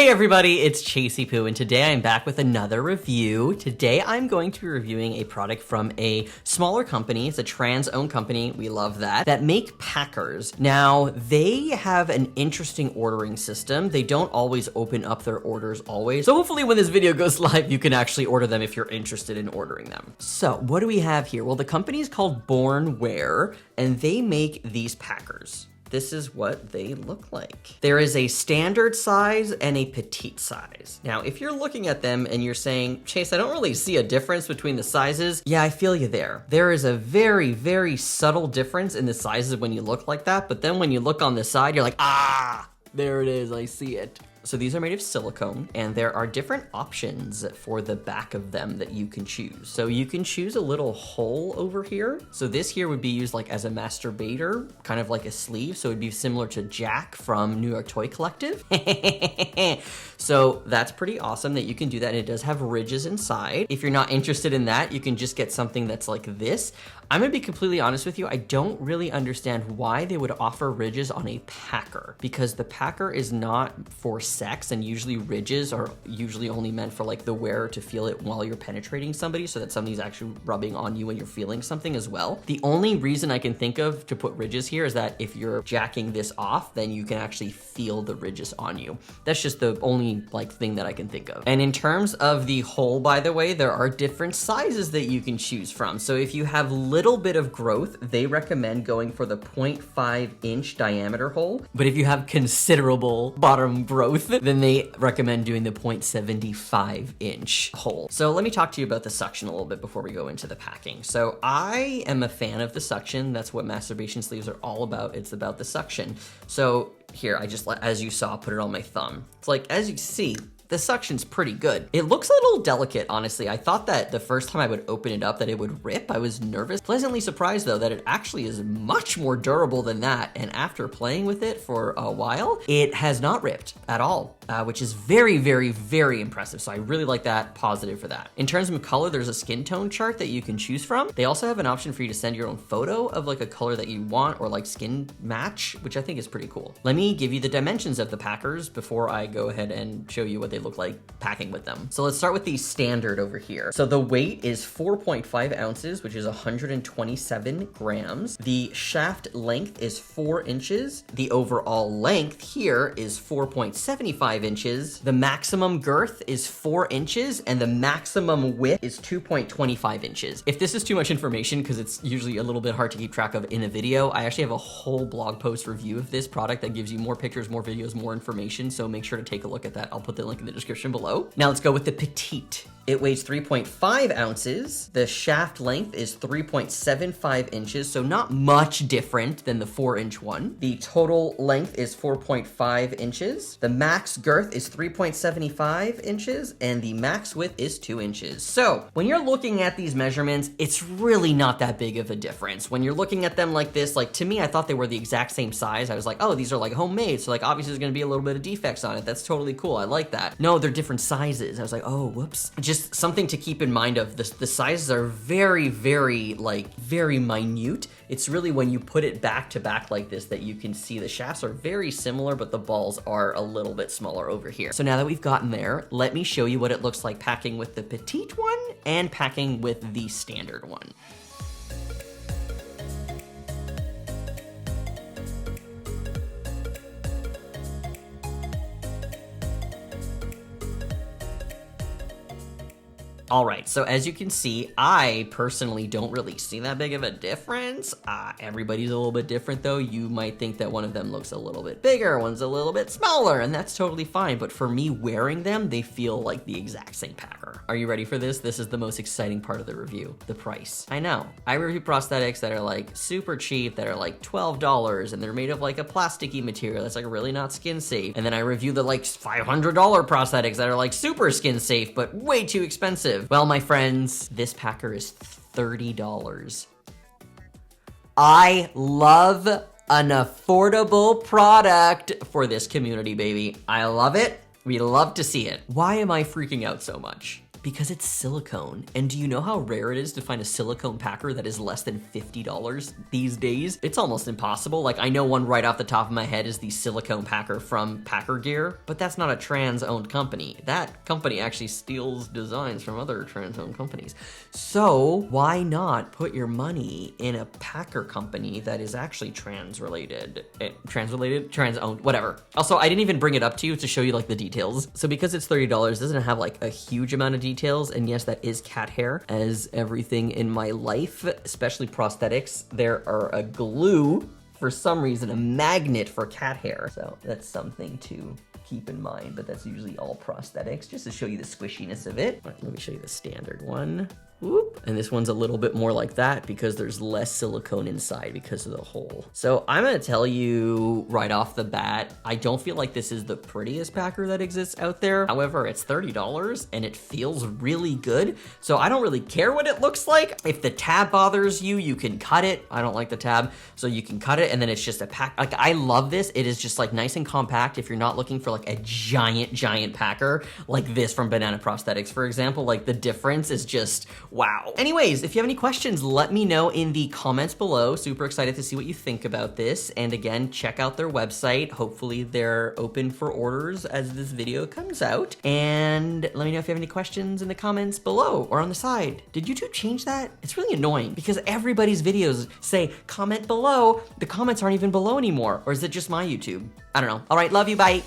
Hey everybody, it's Chasey Poo, and today I'm back with another review. Today I'm going to be reviewing a product from a smaller company. It's a trans-owned company, we love that make packers. Now, they have an interesting ordering system. They don't always open up their orders always. So hopefully when this video goes live, you can actually order them if you're interested in ordering them. So what do we have here? Well, the company is called Bornwear, and they make these packers. This is what they look like. There is a standard size and a petite size. Now, if you're looking at them and you're saying, Chase, I don't really see a difference between the sizes. Yeah, I feel you there. There is a very, very subtle difference in the sizes when you look like that. But then when you look on the side, you're like, ah, there it is, I see it. So these are made of silicone, and there are different options for the back of them that you can choose. So you can choose a little hole over here. So this here would be used like as a masturbator, kind of like a sleeve. So it'd be similar to Jack from New York Toy Collective. So that's pretty awesome that you can do that. And it does have ridges inside. If you're not interested in that, you can just get something that's like this. I'm gonna be completely honest with you. I don't really understand why they would offer ridges on a packer, because the packer is not for sex, and usually ridges are usually only meant for like the wearer to feel it while you're penetrating somebody, so that somebody's actually rubbing on you when you're feeling something as well. The only reason I can think of to put ridges here is that if you're jacking this off, then you can actually feel the ridges on you. That's just the only like thing that I can think of. And in terms of the hole, by the way, there are different sizes that you can choose from. So if you have little bit of growth, they recommend going for the 0.5 inch diameter hole. But if you have considerable bottom growth, then they recommend doing the 0.75 inch hole. So let me talk to you about the suction a little bit before we go into the packing. So I am a fan of the suction. That's what masturbation sleeves are all about. It's about the suction. So here, I just, as you saw, put it on my thumb. It's like, as you see, the suction's pretty good. It looks a little delicate, honestly. I thought that the first time I would open it up that it would rip. I was nervous. Pleasantly surprised though that it actually is much more durable than that. And after playing with it for a while, it has not ripped at all, which is very, very, very impressive. So I really like that, positive for that. In terms of color, there's a skin tone chart that you can choose from. They also have an option for you to send your own photo of like a color that you want or like skin match, which I think is pretty cool. Let me give you the dimensions of the packers before I go ahead and show you what they look like packing with them. So let's start with the standard over here. So the weight is 4.5 ounces, which is 127 grams. The shaft length is 4 inches. The overall length here is 4.75 inches. The maximum girth is 4 inches, and the maximum width is 2.25 inches. If this is too much information, because it's usually a little bit hard to keep track of in a video, I actually have a whole blog post review of this product that gives you more pictures, more videos, more information. So make sure to take a look at that. I'll put the link in the description below. Now let's go with the petite. It weighs 3.5 ounces. The shaft length is 3.75 inches, so not much different than the 4-inch one. The total length is 4.5 inches. The max girth is 3.75 inches, and the max width is 2 inches. So when you're looking at these measurements, it's really not that big of a difference. When you're looking at them like this, like to me, I thought they were the exact same size. I was like, oh, these are like homemade, so like obviously there's gonna be a little bit of defects on it. That's totally cool, I like that. No, they're different sizes. I was like, oh, whoops. Just something to keep in mind of this, the sizes are very, very, like very minute. It's really when you put it back to back like this that you can see the shafts are very similar, but the balls are a little bit smaller over here. So now that we've gotten there, let me show you what it looks like packing with the petite one and packing with the standard one. All right, so as you can see, I personally don't really see that big of a difference. Everybody's a little bit different though. You might think that one of them looks a little bit bigger, one's a little bit smaller, and that's totally fine. But for me wearing them, they feel like the exact same packer. Are you ready for this? This is the most exciting part of the review, the price. I know, I review prosthetics that are like super cheap, that are like $12, and they're made of like a plasticky material that's like really not skin safe. And then I review the like $500 prosthetics that are like super skin safe, but way too expensive. Well, my friends, this packer is $30. I love an affordable product for this community, baby. I love it. We love to see it. Why am I freaking out so much? Because it's silicone. And do you know how rare it is to find a silicone packer that is less than $50 these days? It's almost impossible. Like, I know one right off the top of my head is the silicone packer from Packer Gear, but that's not a trans-owned company. That company actually steals designs from other trans-owned companies. So why not put your money in a packer company that is actually trans-related? Trans-owned, whatever. Also, I didn't even bring it up to you to show you like the details. So because it's $30, it doesn't have like a huge amount of details. And yes, that is cat hair, as everything in my life, especially prosthetics. There are a glue, for some reason, a magnet for cat hair. So that's something to keep in mind, but that's usually all prosthetics, just to show you the squishiness of it. All right, let me show you the standard one. Whoop. And this one's a little bit more like that because there's less silicone inside because of the hole. So I'm gonna tell you right off the bat, I don't feel like this is the prettiest packer that exists out there. However, it's $30 and it feels really good. So I don't really care what it looks like. If the tab bothers you, you can cut it. I don't like the tab, so you can cut it and then it's just a pack. Like, I love this. It is just like nice and compact. If you're not looking for like a giant packer like this from Banana Prosthetics, for example, like the difference is just wow. Anyways, if you have any questions, let me know in the comments below. Super excited to see what you think about this. And again, check out their website. Hopefully they're open for orders as this video comes out. And let me know if you have any questions in the comments below or on the side. Did YouTube change that? It's really annoying because everybody's videos say comment below. The comments aren't even below anymore. Or is it just my YouTube? I don't know. All right, love you, bye.